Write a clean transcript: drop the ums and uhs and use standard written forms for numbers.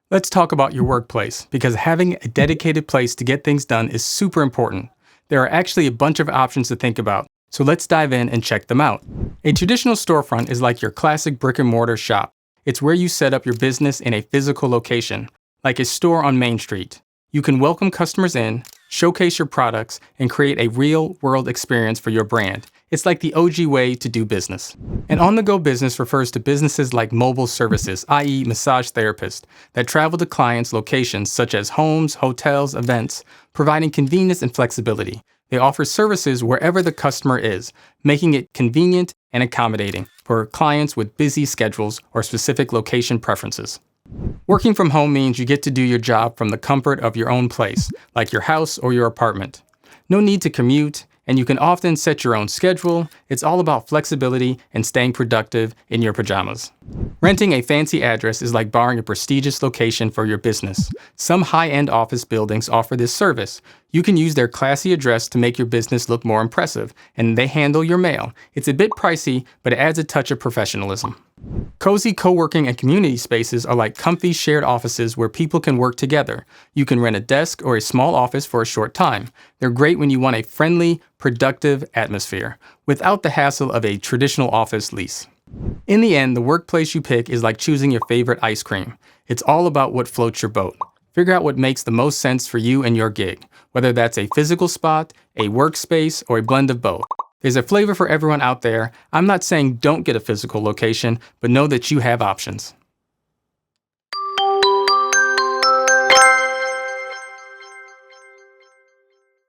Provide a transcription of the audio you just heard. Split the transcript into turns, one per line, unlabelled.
Let's talk about your workplace, because having a dedicated place to get things done is super important. There are actually a bunch of options to think about, so let's dive in and check them out. A traditional storefront is like your classic brick and mortar shop. It's where you set up your business in a physical location, like a store on Main Street. You can welcome customers in, showcase your products, and create a real-world experience for your brand. It's like the OG way to do business. An on-the-go business refers to businesses like mobile services, i.e. massage therapists, that travel to clients' locations such as homes, hotels, events, providing convenience and flexibility. They offer services wherever the customer is, making it convenient and accommodating for clients with busy schedules or specific location preferences. Working from home means you get to do your job from the comfort of your own place, like your house or your apartment. No need to commute, and you can often set your own schedule. It's all about flexibility and staying productive in your pajamas. Renting a fancy address is like borrowing a prestigious location for your business. Some high-end office buildings offer this service. You can use their classy address to make your business look more impressive, and they handle your mail. It's a bit pricey, but it adds a touch of professionalism. Cozy co-working and community spaces are like comfy shared offices where people can work together. You can rent a desk or a small office for a short time. They're great when you want a friendly, productive atmosphere, without the hassle of a traditional office lease. In the end, the workplace you pick is like choosing your favorite ice cream. It's all about what floats your boat. Figure out what makes the most sense for you and your gig, whether that's a physical spot, a workspace, or a blend of both. There's a flavor for everyone out there. I'm not saying don't get a physical location, but know that you have options.